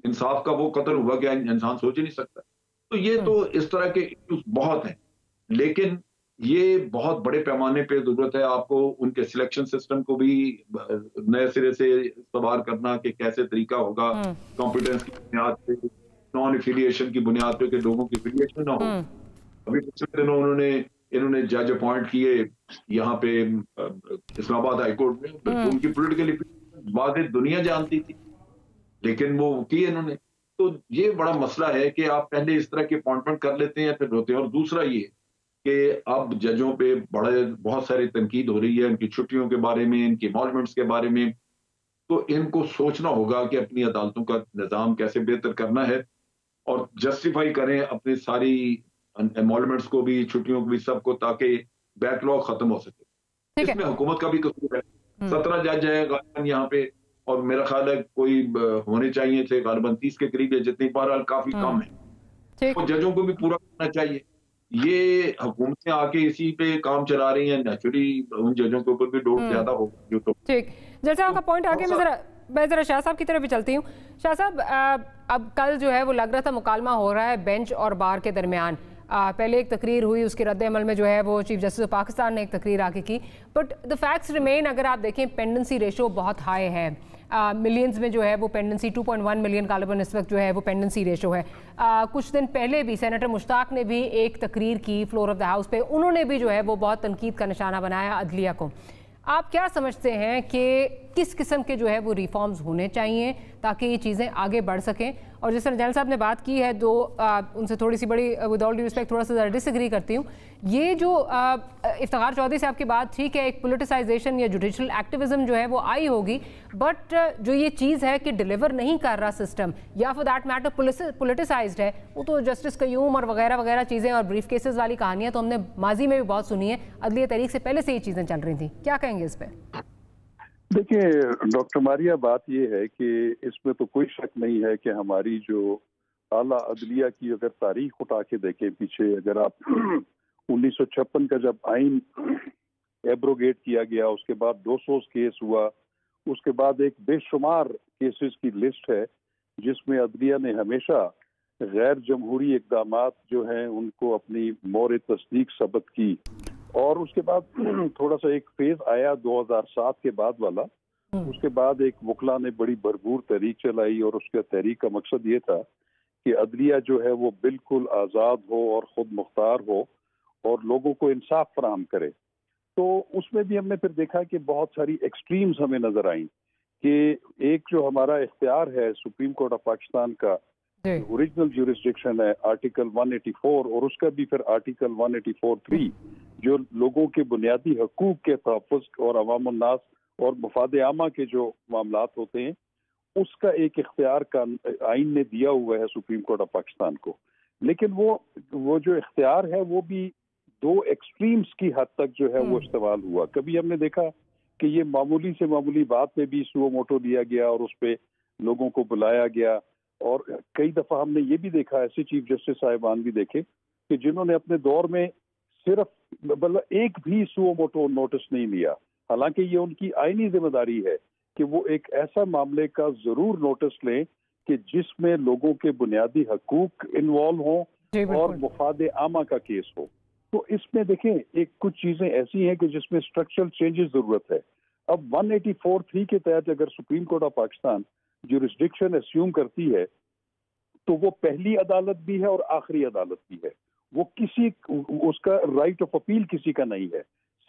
इंसाफ का वो कत्ल हुआ क्या इंसान सोच ही नहीं सकता। तो ये तो इस तरह के इश्यूज बहुत हैं, लेकिन ये बहुत बड़े पैमाने पे जरूरत है आपको उनके सिलेक्शन सिस्टम को भी नए सिरे से सवार करना कि कैसे तरीका होगा कॉम्पिटेंस की बुनियाद पे, नॉन एफिलिएशन की बुनियाद पे, कि लोगों की एफिलिएशन ना हो। अभी पिछले दिनों इन्होंने जज अपॉइंट किए यहाँ पे इस्लामाबाद हाईकोर्ट में, उनकी पोलिटिकल वादे दुनिया जानती थी, लेकिन वो किए इन्होंने। तो ये बड़ा मसला है कि आप पहले इस तरह की अपॉइंटमेंट कर लेते हैं फिर होते हैं। और दूसरा ये कि अब जजों पे बहुत सारी तनकीद हो रही है इनकी छुट्टियों के बारे में, इनकी इमॉल्वमेंट्स के बारे में, तो इनको सोचना होगा कि अपनी अदालतों का निज़ाम कैसे बेहतर करना है और जस्टिफाई करें अपनी सारी इमॉल्वमेंट्स को भी, छुट्टियों को भी, सबको, ताकि बैकलॉग खत्म हो सके। इसमें हुकूमत का भी कसूर है। 17 जज है गालिबन यहाँ पे, और मेरा ख्याल है कोई होने चाहिए थे गालिबन 30 के करीब है, जितनी बहरहाल काफी कम है। तो जजों को भी पूरा करना चाहिए। ये हुकूमतें आके इसी पे काम चला रही हैं, नेचुरली उन जजों के ऊपर भी लोड ज्यादा होगा। तो ठीक, जैसे आपका पॉइंट आगे मैं जरा शाह साहब की तरफ भी चलती हूँ। शाह साहब, अब कल जो है वो लग रहा था मुकालमा हो रहा है बेंच और बार के दरमियान। पहले एक तकरीर हुई, उसके रद्द अमल में जो है वो चीफ जस्टिस ऑफ पाकिस्तान ने एक तकरीर आगे की, बट द फैक्ट्स रिमेन। अगर आप देखें पेंडेंसी रेशो बहुत हाई है, मिलियंस में जो है वो पेंडेंसी 2.1 मिलियन गालिबन इस वक्त जो है वो पेंडेंसी रेशो है। कुछ दिन पहले भी सेनेटर मुश्ताक ने भी एक तकरीर की फ्लोर ऑफ द हाउस पे, उन्होंने भी जो है वो बहुत तनकीद का निशाना बनाया अदलिया को। आप क्या समझते हैं कि किस किस्म के जो है वो रिफॉर्म्स होने चाहिए ताकि ये चीज़ें आगे बढ़ सकें? और जिस तरह जनरल साहब ने बात की है, तो उनसे थोड़ी सी बड़ी विद ऑल ड्यू रिस्पेक्ट थोड़ा सा डिसएग्री करती हूँ। ये जो इफ्तिखार चौधरी साहब की बात, ठीक है, एक पोलिटिसाइजेशन या जुडिशल एक्टिविज्म जो है वो आई होगी, बट जो ये चीज़ है कि डिलीवर नहीं कर रहा सिस्टम, या फॉर दैट मैटर पोलिटिसाइज्ड है, वो तो जस्टिस कयूम और वगैरह वगैरह चीज़ें और ब्रीफ केसेस वाली कहानियाँ तो हमने माजी में भी बहुत सुनी है। अदलिया तहरीक से पहले से ये चीज़ें चल रही थी, क्या कहेंगे इस पर? देखिए डॉक्टर मारिया, बात ये है कि इसमें तो कोई शक नहीं है कि हमारी जो आला अदलिया की अगर तारीख उठा के देखें पीछे, अगर आप 1956 का जब आइन एब्रोगेट किया गया, उसके बाद 200 केस हुआ, उसके बाद एक बेशुमार केसेस की लिस्ट है जिसमें अदलिया ने हमेशा गैर जमहूरी इक़दामात जो हैं उनको अपनी मोर तस्दीक सबत की। और उसके बाद थोड़ा सा एक फेज आया 2007 के बाद वाला, उसके बाद एक वकला ने बड़ी भरपूर तहरीक चलाई और उसके तहरीक का मकसद ये था कि अदलिया जो है वो बिल्कुल आज़ाद हो और ख़ुद मुख्तार हो और लोगों को इंसाफ फराहम करे। तो उसमें भी हमने फिर देखा कि बहुत सारी एक्सट्रीम्स हमें नजर आई कि एक जो हमारा इख्तियार है सुप्रीम कोर्ट ऑफ पाकिस्तान का ओरिजिनल ज्यूरिसडिक्शन है आर्टिकल 184 और उसका भी फिर आर्टिकल 184(3) जो लोगों के बुनियादी हकूक के तहफ़्फ़ुज़ और अवाम उन्नास और मफाद आमा के जो मामलात होते हैं उसका एक इख्तियार का आइन ने दिया हुआ है सुप्रीम कोर्ट ऑफ पाकिस्तान को। लेकिन वो जो इख्तियार है वो भी दो एक्सट्रीम्स की हद तक जो है वो इस्तेमाल हुआ। कभी हमने देखा कि ये मामूली से मामूली बात में भी सुओ मोटो लिया गया और उस पर लोगों को बुलाया गया, और कई दफ़ा हमने ये भी देखा, ऐसे चीफ जस्टिस साहिबान भी देखे कि जिन्होंने अपने दौर में सिर्फ मतलब एक भी सुओ मोटो नोटिस नहीं लिया, हालांकि ये उनकी आईनी जिम्मेदारी है कि वो एक ऐसा मामले का जरूर नोटिस लें कि जिसमें लोगों के बुनियादी हकूक इन्वॉल्व हों और मुफाद आमा का केस हो। तो इसमें देखें एक कुछ चीजें ऐसी हैं कि जिसमें स्ट्रक्चरल चेंजेस जरूरत है। अब 184(3) के तहत अगर supreme court of Pakistan jurisdiction assume करती है तो वो पहली अदालत भी है और आखिरी अदालत भी है। वो किसी उसका राइट ऑफ अपील किसी का नहीं है,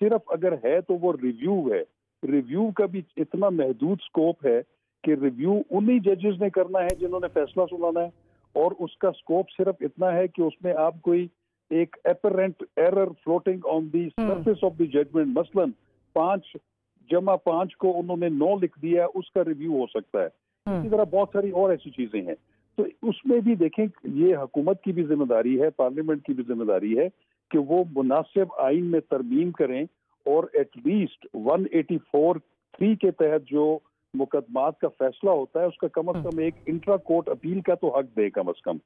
सिर्फ अगर है तो वो रिव्यू है। रिव्यू का भी इतना महदूद स्कोप है कि रिव्यू उन्हीं जजेस ने करना है जिन्होंने फैसला सुनाना है, और उसका स्कोप सिर्फ इतना है कि उसमें आप कोई एक apparent error floating on the surface of the judgment, मसलन 5+5 को उन्होंने 9 लिख दिया, उसका रिव्यू हो सकता है। इसी तरह बहुत सारी और ऐसी चीजें हैं। तो उसमें भी देखें ये हुकूमत की भी जिम्मेदारी है, पार्लियामेंट की भी जिम्मेदारी है कि वो मुनासिब आइन में तरमीम करें और एटलीस्ट 184(3) के तहत जो मुकदमात का फैसला होता है उसका कम अज कम एक इंट्रा कोर्ट अपील का तो हक दे कम अज कम।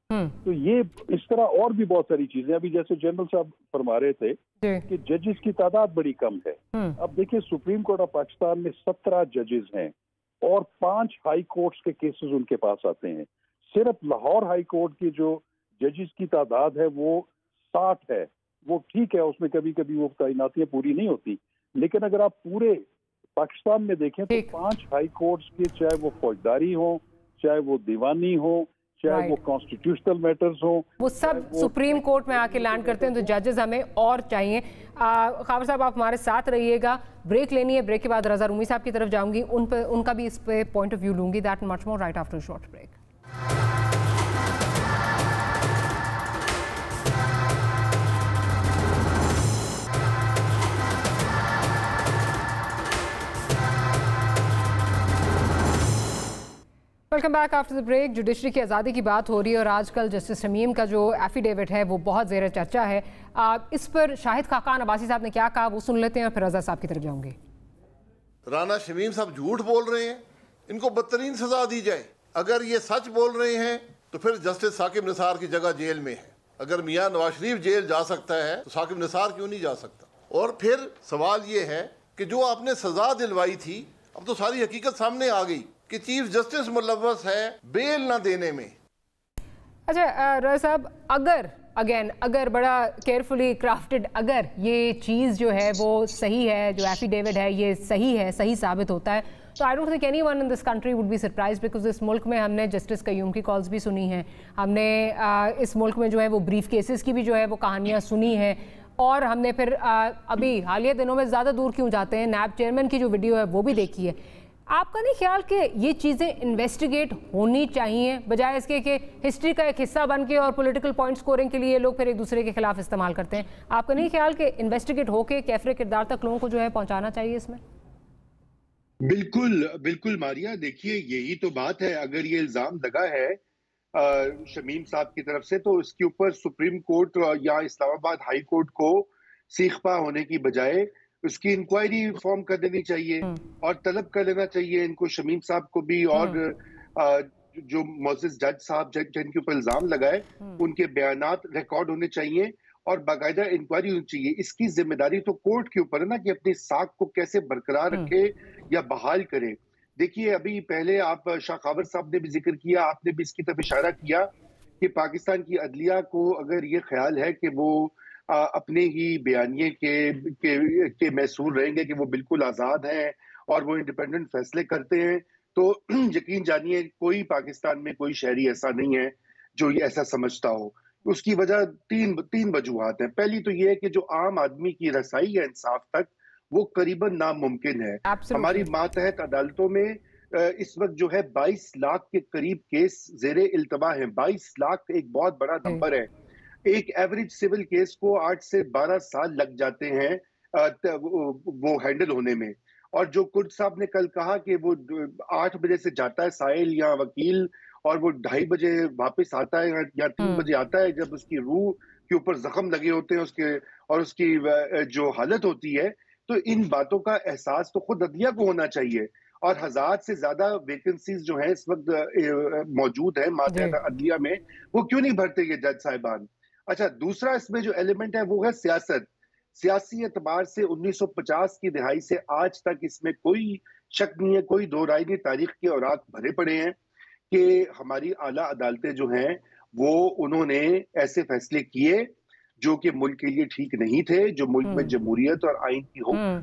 तो ये इस तरह और भी बहुत सारी चीजें, अभी जैसे जनरल साहब फरमा रहे थे कि जजेस की तादाद बड़ी कम है। अब देखिए सुप्रीम कोर्ट ऑफ पाकिस्तान में 17 जजेस हैं और 5 हाई कोर्ट्स के केसेस उनके पास आते हैं। सिर्फ लाहौर हाई कोर्ट की जो जजेस की तादाद है वो 60 है। वो ठीक है, उसमें कभी कभी वो तैनातियां पूरी नहीं होती, लेकिन अगर आप पूरे पाकिस्तान में देखें तो 5 हाई कोर्ट्स के, चाहे वो फौजदारी हो, चाहे वो दीवानी हो, चाहे वो कॉन्स्टिट्यूशनल मैटर्स हो, वो सब सुप्रीम कोर्ट में आके लैंड करते हैं। तो जजेस हमें और चाहिए। खावर साहब आप हमारे साथ रहिएगा, ब्रेक लेनी है। ब्रेक के बाद रजा रूमी साहब की तरफ जाऊंगी, उनका भी इस पे पॉइंट ऑफ व्यू लूंगी। That much more right after short break. Welcome back after the break. Judiciary की आज़ादी की बात हो रही है और आजकल जस्टिस शमीम का जो एफिडेविट है वो बहुत ज़ेर चर्चा है। इस पर शाहिद खाकान अब्बासी साहब ने क्या कहा वो सुन लेते हैं और फिर रजा साहब की तरफ जाऊंगी। राना शमीम साहब झूठ बोल रहे हैं, इनको बदतरीन सजा दी जाए। अगर ये सच बोल रहे हैं तो फिर जस्टिस साकिब निसार की जगह जेल में है। अगर मियां नवाज शरीफ जेल जा सकता है तो साकिब निसार क्यों नहीं जा सकता? और फिर सवाल ये है कि जो आपने सजा दिलवाई थी, अब तो सारी हकीकत सामने आ गई कि चीफ जस्टिस मुलव्वस है बेल ना देने में। अच्छा रजा साहब, अगर बड़ा केयरफुली क्राफ्टेड अगर ये चीज़ जो है वो सही है, जो एफिडेविट है ये सही है, सही साबित होता है, तो I don't think anyone in this country would be surprised, because इस मुल्क में हमने जस्टिस कयूम की कॉल्स भी सुनी हैं, हमने इस मुल्क में जो है वो ब्रीफ केसेस की भी जो है वो कहानियाँ सुनी हैं, और हमने फिर अभी हालिया दिनों में ज़्यादा दूर क्यों जाते हैं, नैब चेयरमैन की जो वीडियो है वो भी देखी है। आपका नहीं ख्याल कि ये चीज़ें इन्वेस्टिगेट होनी चाहिए बजाय इसके कि हिस्ट्री का एक हिस्सा बन के और पॉलिटिकल पॉइंट स्कोरिंग के लिए लोग फिर एक दूसरे के खिलाफ इस्तेमाल करते हैं? आपका नहीं ख्याल कि इन्वेस्टिगेट होके कैफरे किरदार तक लोगों को जो है पहुंचाना चाहिए इसमें? बिल्कुल बिल्कुल मारिया, देखिए यही तो बात है। अगर ये इल्जाम लगा है शमीम साहब की तरफ से, तो इसके ऊपर सुप्रीम कोर्ट या इस्लामाबाद हाई कोर्ट को सीखपा होने की बजाय उसकी इंक्वायरी फॉर्म कर देनी चाहिए और तलब कर लेना चाहिए इनको, शमीम साहब को भी, और जो मोअज़्ज़िज़ जज साहब जिनके ऊपर इल्जाम लगाए उनके बयानात रिकॉर्ड होने चाहिए और बाकायदा इंक्वायरी होनी चाहिए। इसकी जिम्मेदारी तो कोर्ट के ऊपर है ना कि अपनी साख को कैसे बरकरार रखे या बहाल करे। देखिए अभी पहले आप शाह खावर साहब ने भी जिक्र किया, आपने भी इसकी तरफ इशारा किया कि पाकिस्तान की अदलिया को अगर ये ख्याल है कि वो अपने ही बयानिए के मैसूर रहेंगे कि वो बिल्कुल आज़ाद हैं और वो इंडिपेंडेंट फैसले करते हैं, तो यकीन जानिए कोई पाकिस्तान में कोई शहरी ऐसा नहीं है जो ये ऐसा समझता हो। उसकी वजह तीन वजूहात हैं। पहली तो ये है कि जो आम आदमी की रसाई है इंसाफ तक वो करीबन नामुमकिन है। हमारी मातहत अदालतों में इस वक्त जो है 22 लाख के करीब केस ज़ेरे इल्तवा हैं। 22 लाख एक बहुत बड़ा नंबर है। एक एवरेज सिविल केस को 8 से 12 साल लग जाते हैं वो हैंडल होने में। और जो कुर्द साहब ने कल कहा कि वो 8 बजे से जाता है साहिल या वकील और वो 2:30 बजे वापस आता है या 3 बजे आता है, जब उसकी रूह के ऊपर जख्म लगे होते हैं उसके और उसकी जो हालत होती है, तो इन बातों का एहसास तो खुद अदलिया को होना चाहिए। और 1000 से ज्यादा वैकेंसीज जो है इस वक्त मौजूद है मातहत अदलिया में, वो क्यों नहीं भरते ये जज साहिबान? अच्छा, दूसरा इसमें जो एलिमेंट है वो है सियासत। सियासी एतबार से 1950 की दिहाई से आज तक इसमें कोई शक नहीं है, कोई दो राय नहीं, तारीख के औराक भरे पड़े हैं कि हमारी आला अदालतें जो हैं वो उन्होंने ऐसे फैसले किए जो कि मुल्क के लिए ठीक नहीं थे, जो मुल्क में जमहूरियत और आइन की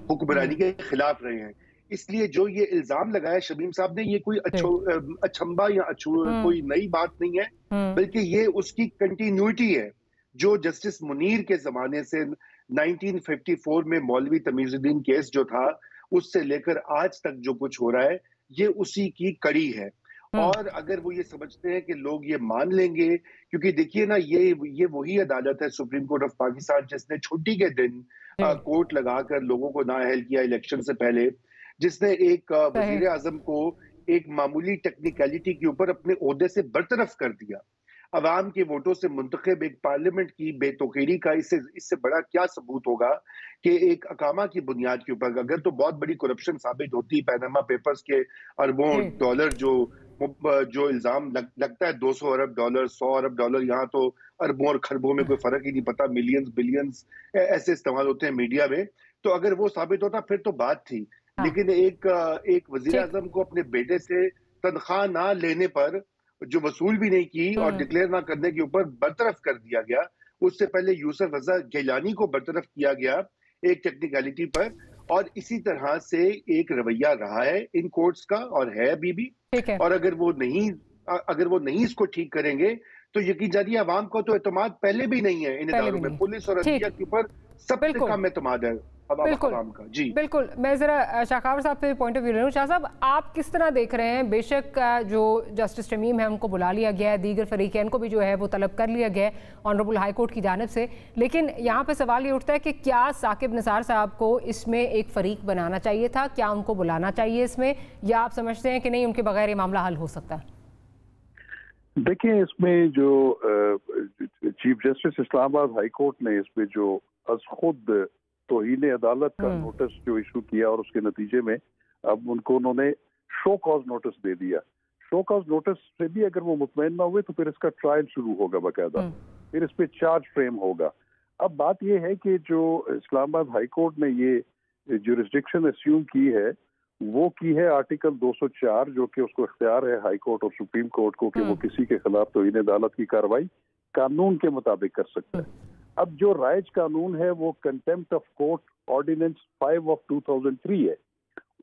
हुक्मरानी के खिलाफ रहे हैं। इसलिए जो ये इल्जाम लगाया शमीम साहब ने, ये कोई अचंबा या कोई नई बात नहीं है, बल्कि ये उसकी कंटिन्यूटी है जो जस्टिस मुनीर के जमाने से 1954 में मौलवी तमीजुद्दीन केस जो था उससे लेकर आज तक जो कुछ हो रहा है ये उसी की कड़ी है। और अगर वो ये समझते हैं कि लोग ये मान लेंगे, क्योंकि देखिए ना ये वही अदालत है सुप्रीम कोर्ट ऑफ पाकिस्तान जिसने छुट्टी के दिन कोर्ट लगाकर लोगों को नाअहल किया इलेक्शन से पहले, जिसने एक वजीर आजम को एक मामूली टेक्निकलिटी के ऊपर अपने ओहदे से बरतरफ कर दिया। अवाम के वोटों से मुंतखब एक पार्लियामेंट की बेतौकीरी का इससे बड़ा क्या सबूत होगा कि एक अकामा की बुनियाद के ऊपर अगर तो बहुत बड़ी करप्शन साबित होती, पैनामा पेपर्स के अरबों डॉलर जो इल्जाम लगता है 200 अरब डॉलर 100 अरब डॉलर, यहाँ तो अरबों और खरबों में कोई फर्क ही नहीं पता, मिलियंस बिलियंस ऐसे इस्तेमाल होते हैं मीडिया में, तो अगर वो साबित होता फिर तो बात थी। लेकिन एक वजीर आजम को अपने बेटे से तनख्वाह ना लेने पर, जो वसूल भी नहीं की और डिक्लेयर ना करने के ऊपर बरतरफ कर दिया गया। उससे पहले यूसुफ रजा गिलानी को बरतरफ किया गया एक टेक्निकलिटी पर, और इसी तरह से एक रवैया रहा है इन कोर्ट्स का और है अभी भी। और अगर वो नहीं इसको ठीक करेंगे तो यकीन जानिए अवाम को तो एतमाद पहले भी नहीं है इन इदारों में, पुलिस और अदलिया के ऊपर सबसे कम एतमाद है अवाम का। जी बिल्कुल। मैं जरा शाह खावर साहब से पॉइंट ऑफ व्यू ले लूं। शाह साहब, आप किस तरह देख रहे हैं? बेशक जो जस्टिस शमीम है उनको बुला लिया गया है, दीगर फरीकैन को भी जो है वो तलब कर लिया गया है ऑनरेबल हाई कोर्ट की जानिब से, लेकिन यहाँ पे सवाल ये उठता है कि क्या साकिब निसार साहब को इसमें एक फरीक बनाना चाहिए था? क्या उनको बुलाना चाहिए इसमें, या आप समझते हैं कि नहीं उनके बगैर ये मामला हल हो सकता है? देखिए, इसमें जो chief justice Islamabad high court ने इसमें जो खुद तौहीन अदालत का नोटिस जो इशू किया और उसके नतीजे में अब उन्होंने शो कॉज नोटिस दे दिया। शो कॉज नोटिस से भी अगर वो मुतमईन ना हुए तो फिर इसका ट्रायल शुरू होगा बाकायदा, फिर इस पे चार्ज फ्रेम होगा। अब बात ये है कि जो इस्लामाबाद हाई कोर्ट ने ये जुरिस्डिक्शन अस्यूम की है वो की है आर्टिकल 204, जो कि उसको इख्तियार है हाई कोर्ट और सुप्रीम कोर्ट को कि वो किसी के खिलाफ तौहीन अदालत की कार्रवाई कानून के मुताबिक कर सकता है। अब जो राइज कानून है वो कंटेम्प्ट ऑफ कोर्ट ऑर्डिनेंस 5 ऑफ 2003 है,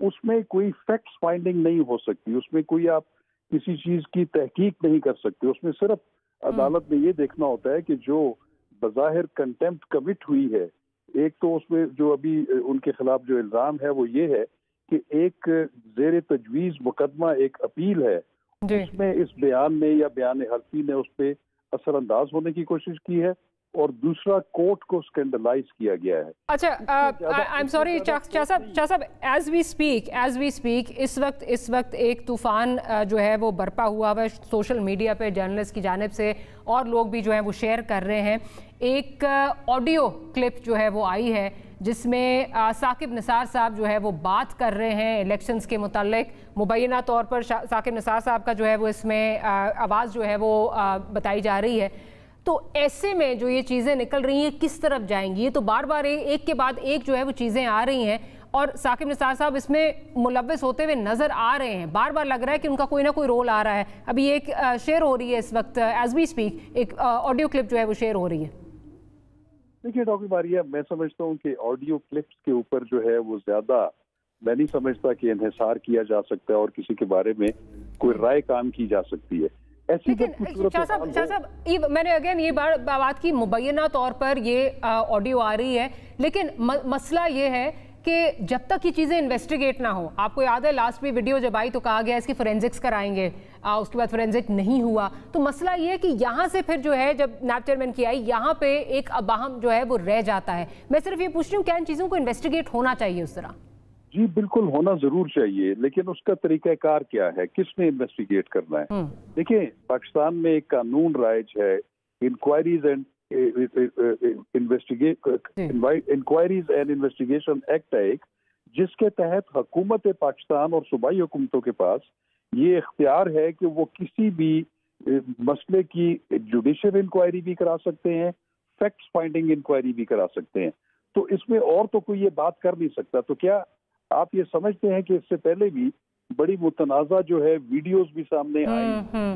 उसमें कोई फैक्ट्स फाइंडिंग नहीं हो सकती, उसमें कोई आप किसी चीज की तहकीक नहीं कर सकते। उसमें सिर्फ अदालत में ये देखना होता है कि जो बज़ाहिर कंटेम्प्ट कमिट हुई है, एक तो उसमें जो अभी उनके खिलाफ जो इल्जाम है वो ये है कि एक जेर तजवीज मुकदमा एक अपील है, उसमें इस बयान ने या बयान हल्फी ने उस पर असरअंदाज होने की कोशिश की है और दूसरा कोर्ट को स्कैंडलाइज किया गया है। अच्छा, आई एम सॉरी शाह साहब, एज वी स्पीक इस वक्त एक तूफान जो है वो बरपा हुआ है सोशल मीडिया पे जर्नलिस्ट की जानिब से, और लोग भी जो है वो शेयर कर रहे हैं। एक ऑडियो क्लिप जो है वो आई है जिसमें साकिब निसार साहब जो है वो बात कर रहे हैं इलेक्शंस के मुताल्लिक। मुबैना तौर पर साकिब निसार साहब का जो है वो इसमें आवाज़ जो है वो बताई जा रही है। तो ऐसे में जो ये चीज़ें निकल रही हैं किस तरफ जाएंगी? ये तो बार बार एक के बाद एक जो है वो चीज़ें आ रही हैं और साकिब निसार साहब इसमें मुलव्वस होते हुए नज़र आ रहे हैं। बार बार लग रहा है कि उनका कोई ना कोई रोल आ रहा है। अभी एक शेयर हो रही है इस वक्त एज वी स्पीक, एक ऑडियो क्लिप जो है वो शेयर हो रही है। देखिए डॉक्टर मारिया, मैं समझता हूँ कि ऑडियो क्लिप्स के ऊपर जो है वो ज्यादा मैं नहीं समझता कि इन्हिसार किया जा सकता है और किसी के बारे में कोई राय काम की जा सकती है। लेकिन शाह साहब मैंने अगेन ये बात की, मुबैना तौर पर ये ऑडियो आ रही है, लेकिन मसला ये है कि जब तक ये चीज़ें इन्वेस्टिगेट ना हो, आपको याद है लास्ट में वीडियो जब आई तो कहा गया इसकी फोरेंसिक्स कराएंगे, उसके बाद फोरेंसिक नहीं हुआ। तो मसला ये है कि यहाँ से फिर जो है जब नैब चेयरमैन की आई, यहाँ पे एक अबाहम जो है वो रह जाता है। मैं सिर्फ ये पूछ रही हूँ क्या इन चीज़ों को इन्वेस्टिगेट होना चाहिए उस तरह? जी बिल्कुल होना जरूर चाहिए, लेकिन उसका तरीकाकार क्या है, किसने इन्वेस्टिगेट करना है? देखिए, पाकिस्तान में एक कानून राइज है, इंक्वायरीज एंड इन्वेस्टिगेशन एक्ट है एक, जिसके तहत हुकूमत पाकिस्तान और सूबाई हुकूमतों के पास ये इख्तियार है कि वो किसी भी मसले की जुडिशियल इंक्वायरी भी करा सकते हैं, फैक्ट्स फाइंडिंग इंक्वायरी भी करा सकते हैं। तो इसमें और तो कोई ये बात कर नहीं सकता। तो क्या आप ये समझते हैं कि इससे पहले भी बड़ी मुतनाज़ा जो है वीडियोस भी सामने आई,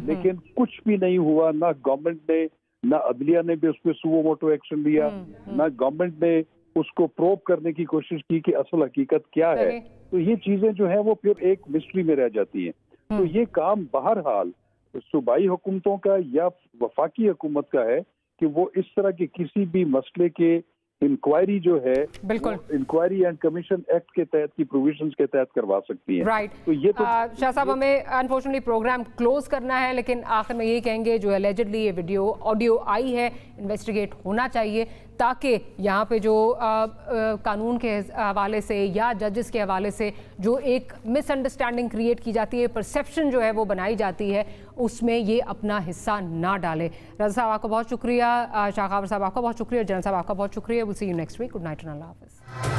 लेकिन कुछ भी नहीं हुआ? ना गवर्नमेंट ने, ना अदलिया ने भी उस पर सुओ मोटो एक्शन लिया, ना गवर्नमेंट ने उसको प्रोब करने की कोशिश की कि असल हकीकत क्या है। तो ये चीजें जो है वो फिर एक मिस्ट्री में रह जाती हैं। तो ये काम बहरहाल सूबाई हुकूमतों का या वफाकी हुकूमत का है कि वो इस तरह के किसी भी मसले के इंक्वायरी जो है इंक्वायरी एंड कमीशन एक्ट के तहत की प्रोविजंस के तहत करवा सकती है। राइट। तो ये तो शाह साहब, हमें अनफॉर्चुनेटली प्रोग्राम क्लोज करना है, लेकिन आखिर में यही कहेंगे जो एलिजिडली ये वीडियो ऑडियो आई है इन्वेस्टिगेट होना चाहिए, ताकि यहाँ पे जो कानून के हवाले से या जजेस के हवाले से जो एक मिसअंडरस्टैंडिंग क्रिएट की जाती है, परसेप्शन जो है वो बनाई जाती है, उसमें ये अपना हिस्सा ना डाले। रज़ा साहब आपका बहुत शुक्रिया, शाह खावर साहब आपका बहुत शुक्रिया, जनरल साहब आपका बहुत शुक्रिया। Will see you next week. Good night and Allah हाफ़िज़।